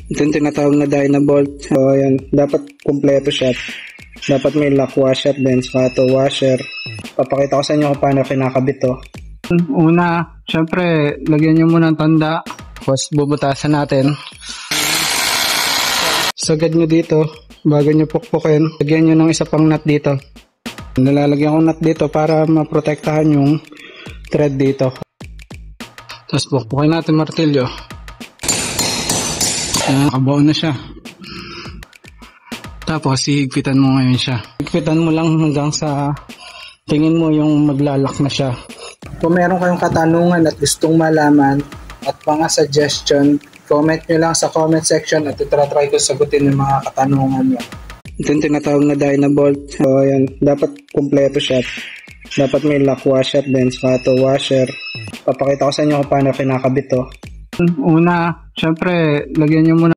Ito yung tinatawag na Dynabolt. So, ayan. Dapat kumpleto siya. Dapat may lock washer din, saka ito washer. Papakita ko sa inyo kung paano kinakabit to. Una, syempre, lagyan nyo muna ng tanda. Tapos bubutasan natin. Sagad nyo dito, bago nyo pukpukin, lagyan nyo ng isa pang nut dito. Nilalagyan ko nut dito para maprotektahan yung thread dito. Tapos pukpukin natin martilyo. Nakabaon na siya. Tapos hihigpitan mo ngayon siya. Higpitan mo lang hanggang sa tingin mo yung maglalak na siya. Kung meron kayong katanungan at gustong malaman at mga suggestion, comment nyo lang sa comment section at itratry ko sagutin yung mga katanungan nyo. Ito yung tinatawag na Dynabolt. So ayan, dapat kumpleto siya. Dapat may lock washer din, saka ito washer. Papakita ko sa inyo kung paano kinakabit to. Una, syempre, lagyan nyo muna